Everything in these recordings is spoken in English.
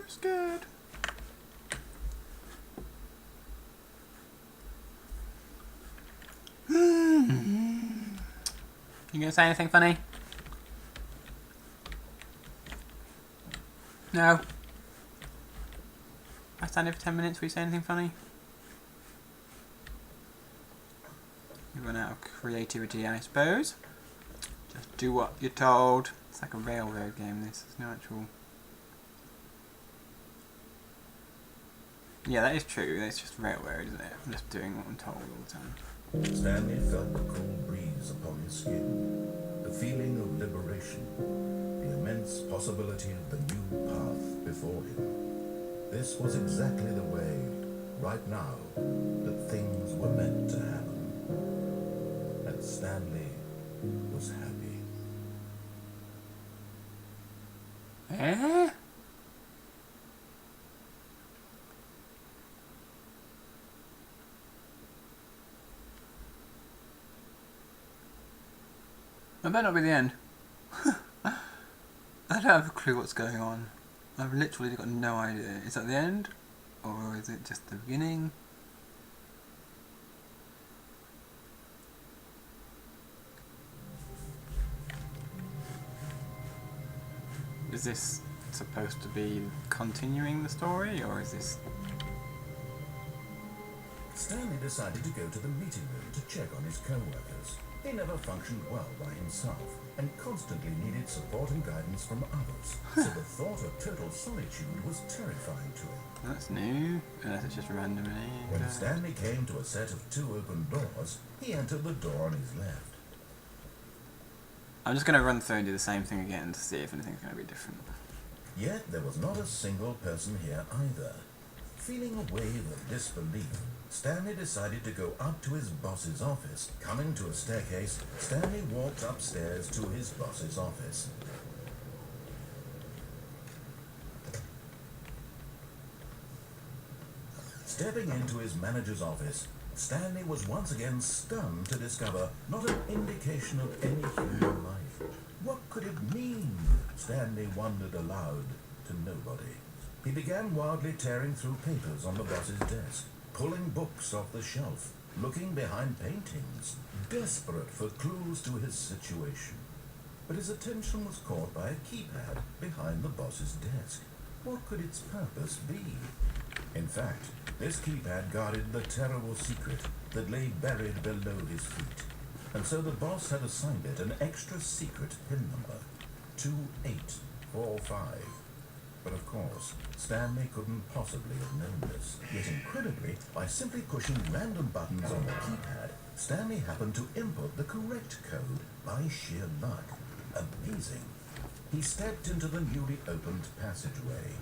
Scared. You gonna say anything funny? No. I stand here for 10 minutes. Will you say anything funny? You run out of creativity, I suppose. Just do what you're told. It's like a railroad game. This is no actual. Yeah, that is true. It's just railroad, isn't it? I'm just doing what I'm told all the time. Stanley felt the cool breeze upon his skin, the feeling of liberation, the immense possibility of the new path before him. This was exactly the way, right now, that things were meant to happen. And Stanley was happy. Eh? That better not be the end. I don't have a clue what's going on. I've literally got no idea. Is that the end? Or is it just the beginning? Is this supposed to be continuing the story, or is this... Stanley decided to go to the meeting room to check on his co-workers. He never functioned well by himself and constantly needed support and guidance from others. So the thought of total solitude was terrifying to him. That's new, unless it's just randomly. When Stanley came to a set of 2 open doors, he entered the door on his left. I'm just going to run through and do the same thing again to see if anything's going to be different. Yet there was not a single person here either. Feeling a wave of disbelief, Stanley decided to go up to his boss's office. Coming to a staircase, Stanley walked upstairs to his boss's office. Stepping into his manager's office, Stanley was once again stunned to discover not an indication of any human life. What could it mean? Stanley wondered aloud to nobody. He began wildly tearing through papers on the boss's desk, pulling books off the shelf, looking behind paintings, desperate for clues to his situation. But his attention was caught by a keypad behind the boss's desk. What could its purpose be? In fact, this keypad guarded the terrible secret that lay buried below his feet. And so the boss had assigned it an extra secret PIN number, 2845. But of course, Stanley couldn't possibly have known this. Yet incredibly, by simply pushing random buttons on the keypad, Stanley happened to input the correct code by sheer luck. Amazing. He stepped into the newly opened passageway.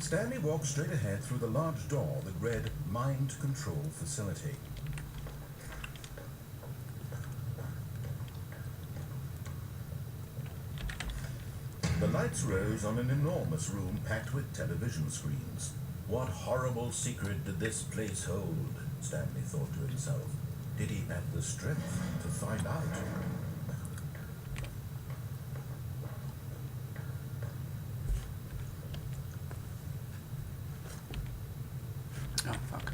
Stanley walked straight ahead through the large door that read Mind Control Facility. The lights rose on an enormous room packed with television screens. What horrible secret did this place hold? Stanley thought to himself. Did he have the strength to find out? Oh, fuck.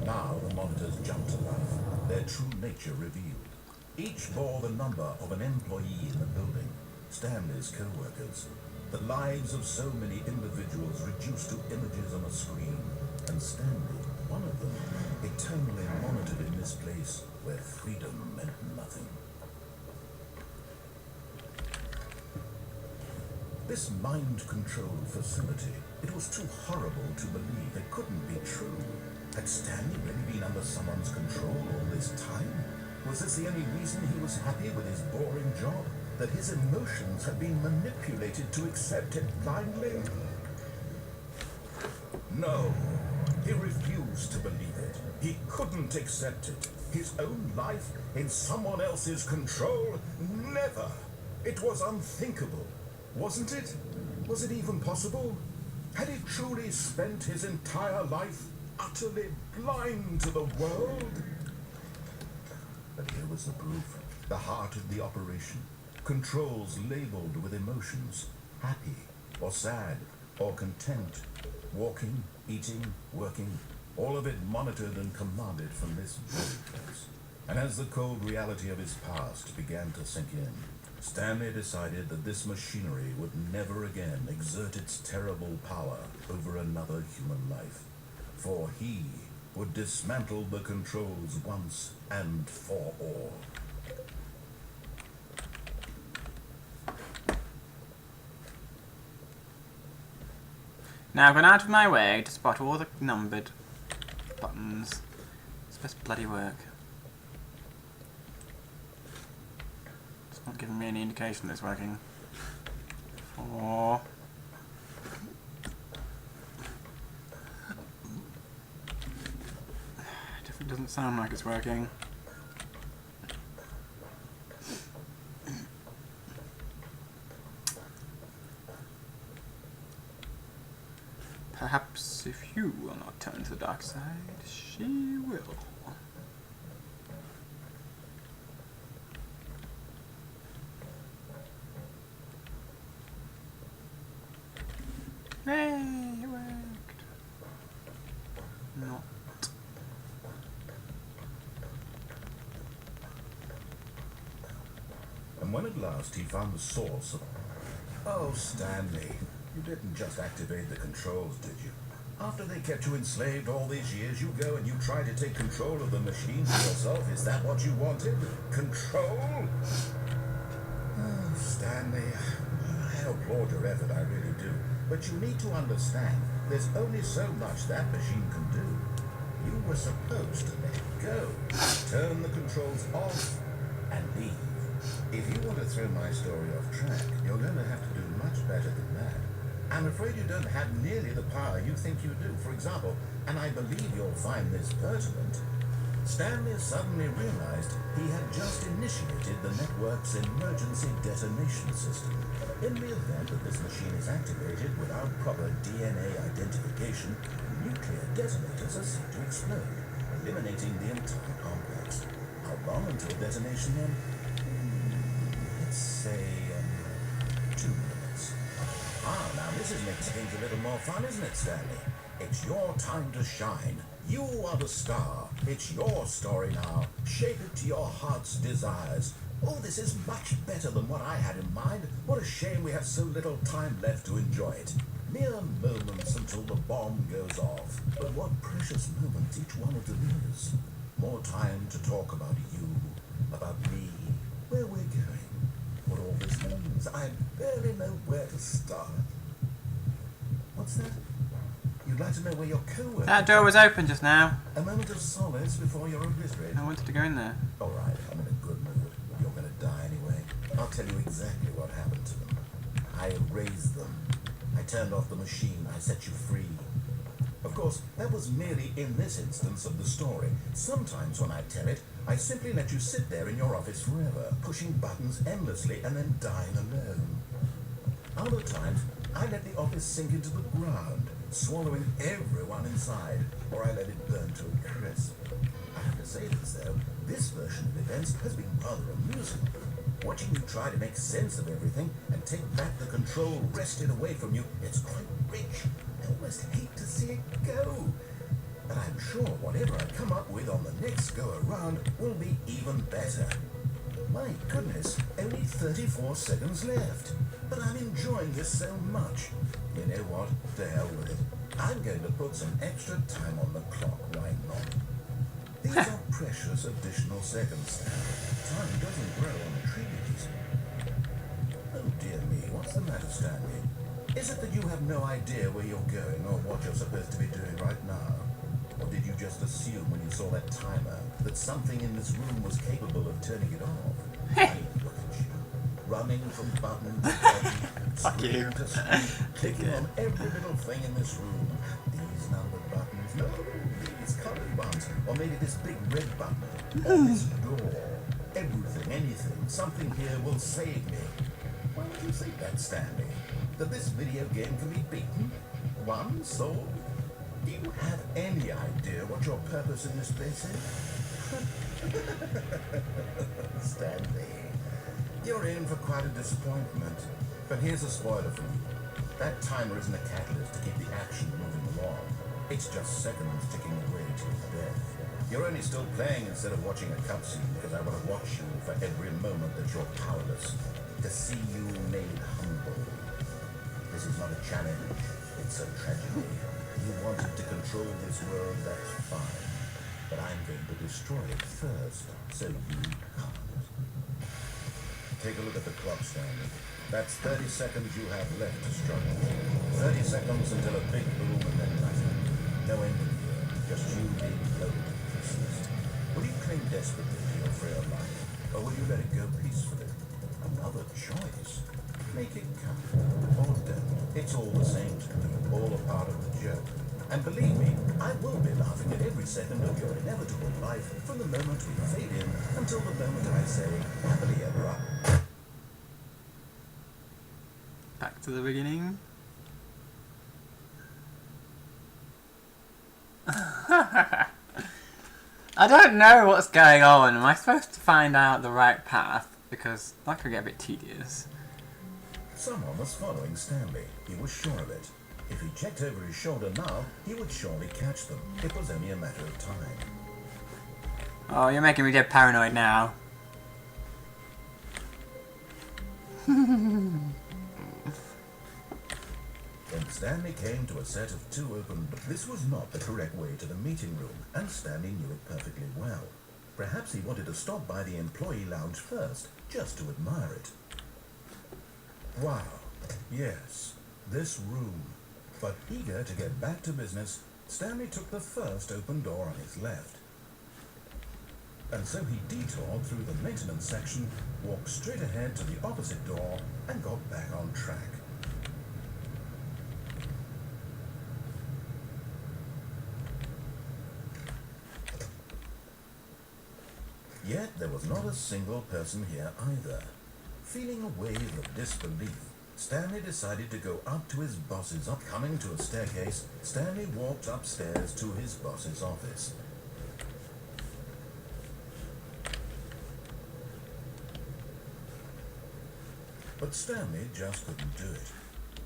Now the monitors jumped to life, their true nature revealed. Each bore the number of an employee in the building, Stanley's co-workers. The lives of so many individuals reduced to images on a screen, and Stanley, one of them, eternally monitored in this place where freedom meant nothing. This mind-controlled facility, it was too horrible to believe it couldn't be true. Had Stanley really been under someone's control all this time? Was this the only reason he was happy with his boring job? That his emotions had been manipulated to accept it blindly? No, he refused to believe it. He couldn't accept it. His own life in someone else's control? Never. It was unthinkable, wasn't it? Was it even possible? Had he truly spent his entire life utterly blind to the world? But here was the proof. The heart of the operation. Controls labeled with emotions. Happy, or sad, or content. Walking, eating, working. All of it monitored and commanded from this very place. And as the cold reality of his past began to sink in, Stanley decided that this machinery would never again exert its terrible power over another human life. For he would dismantle the controls once and for all. Now I've gone out of my way to spot all the numbered buttons. It's best bloody work. It's not giving me any indication that it's working. 4. Definitely doesn't sound like it's working. Perhaps if you will not turn to the dark side, she will. Hey, it worked. Not. And when at last he found the source of... Oh, Stanley, you didn't just activate the controls, did you? After they kept you enslaved all these years, you go and you try to take control of the machine for yourself. Is that what you wanted? Control? Oh, Stanley, I applaud your effort, I really do. But you need to understand, there's only so much that machine can do. You were supposed to let it go. Turn the controls off and leave. If you want to throw my story off track, you're going to have to do much better than that. I'm afraid you don't have nearly the power you think you do. For example, and I believe you'll find this pertinent, Stanley suddenly realized he had just initiated the network's emergency detonation system. In the event that this machine is activated without proper DNA identification, nuclear detonators are set to explode, eliminating the entire complex. How long until detonation then? Let's say 2 minutes. Now this is making things a little more fun, isn't it, Stanley? It's your time to shine. You are the star. It's your story now. Shape it to your heart's desires. Oh, this is much better than what I had in mind. What a shame we have so little time left to enjoy it. Mere moments until the bomb goes off. But what precious moments each one of them is. More time to talk about you, about me, where we're going, what all this means. I barely know where to start. What's that? You'd like to know where your co-worker... That door was open just now. A moment of solace before you're obliterated. I wanted to go in there. All right, I'm in a good mood. You're going to die anyway. I'll tell you exactly what happened to them. I erased them. I turned off the machine. I set you free. Of course, that was merely in this instance of the story. Sometimes when I tell it, I simply let you sit there in your office forever, pushing buttons endlessly and then dying alone. Other times, I let the office sink into the ground, swallowing everyone inside, or I let it burn to a crisp. I have to say this, though, this version of events has been rather amusing. Watching you try to make sense of everything and take back the control wrested away from you, it's quite rich. I almost hate to see it go. But I'm sure whatever I come up with on the next go-around will be even better. My goodness, only 34 seconds left. But I'm enjoying this so much. You know what? To hell with it. I'm going to put some extra time on the clock, why not? These are precious additional seconds. Time doesn't grow on trees. Oh dear me, what's the matter, Stanley? Is it that you have no idea where you're going or what you're supposed to be doing right now? Or did you just assume when you saw that timer that something in this room was capable of turning it off? Hey, look at you. Running from button to button, screen to screen, clicking on every little thing in this room. These numbered buttons, no, these colored want, or maybe this big red button, or this door. Everything, anything, something here will save me. Why would you think that, Stanley? That this video game can be beaten? Won? Sold? Do you have any idea what your purpose in this place is? Stanley, you're in for quite a disappointment. But here's a spoiler for you. That timer isn't a catalyst to keep the action moving along. It's just seconds ticking away to your death. You're only still playing instead of watching a cutscene because I want to watch you for every moment that you're powerless. To see you made humble. This is not a challenge. It's a tragedy. You wanted to control this world, that's fine. But I'm going to destroy it first, so you can't. Take a look at the clock, Stanley. That's 30 seconds you have left to struggle. 30 seconds until a big boom and then nothing. No ending here, just you being blown to pieces. Will you cling desperately to your frail life, or will you let it go peacefully? Another choice. Make it count, or don't. It's all the same to me, all a part of the joke. And believe me, I will be laughing at every second of your inevitable life from the moment we fade in until the moment I say, happily ever after. Back to the beginning. I don't know what's going on. Am I supposed to find out the right path? Because that could get a bit tedious. Someone was following Stanley. He was sure of it. If he checked over his shoulder now, he would surely catch them. It was only a matter of time. Oh, you're making me get paranoid now. When Stanley came to a set of two open doors, this was not the correct way to the meeting room, and Stanley knew it perfectly well. Perhaps he wanted to stop by the employee lounge first, just to admire it. Wow, yes, this room. But eager to get back to business, Stanley took the first open door on his left. And so he detoured through the maintenance section, walked straight ahead to the opposite door, and got back on track. Yet there was not a single person here either. Feeling a wave of disbelief, Stanley decided to go up to his boss's office. Coming to a staircase, Stanley walked upstairs to his boss's office. But Stanley just couldn't do it.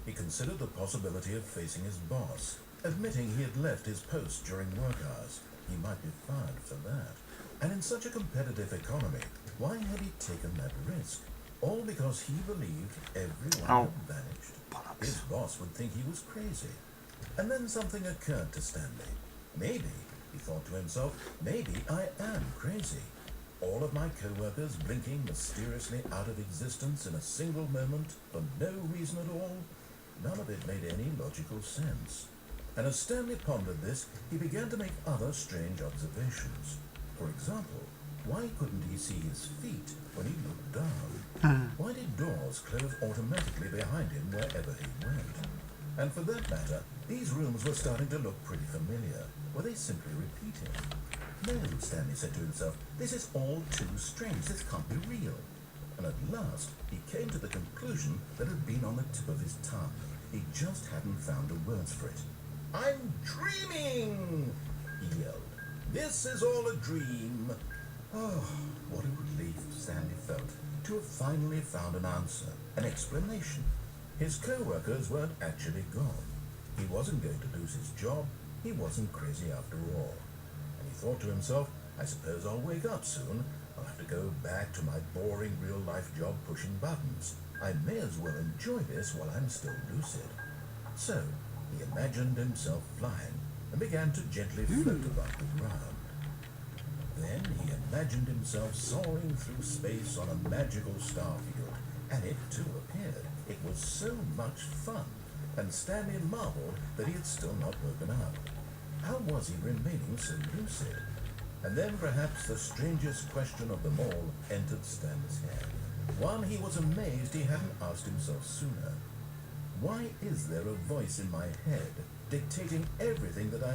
He considered the possibility of facing his boss, admitting he had left his post during work hours. He might be fired for that. And in such a competitive economy, why had he taken that risk? All because he believed everyone had vanished. His boss would think he was crazy. And then something occurred to Stanley. Maybe, he thought to himself, maybe I am crazy. All of my co-workers blinking mysteriously out of existence in a single moment for no reason at all. None of it made any logical sense. And as Stanley pondered this, he began to make other strange observations. For example, why couldn't he see his feet when he looked down? Why did doors close automatically behind him wherever he went? And for that matter, these rooms were starting to look pretty familiar. Were they simply repeating? No, Stanley said to himself, this is all too strange. This can't be real. And at last, he came to the conclusion that had been on the tip of his tongue. He just hadn't found the words for it. I'm dreaming, he yelled. This is all a dream. Oh, what a relief Stanley felt to have finally found an answer, an explanation. His co-workers weren't actually gone. He wasn't going to lose his job. He wasn't crazy after all. And he thought to himself, I suppose I'll wake up soon. I'll have to go back to my boring real-life job pushing buttons. I may as well enjoy this while I'm still lucid. So, he imagined himself flying and began to gently float above the ground. Then he imagined himself soaring through space on a magical starfield, and it too appeared. It was so much fun, and Stanley marveled that he had still not woken up. How was he remaining so lucid? And then perhaps the strangest question of them all entered Stanley's head. One he was amazed he hadn't asked himself sooner. Why is there a voice in my head dictating everything that I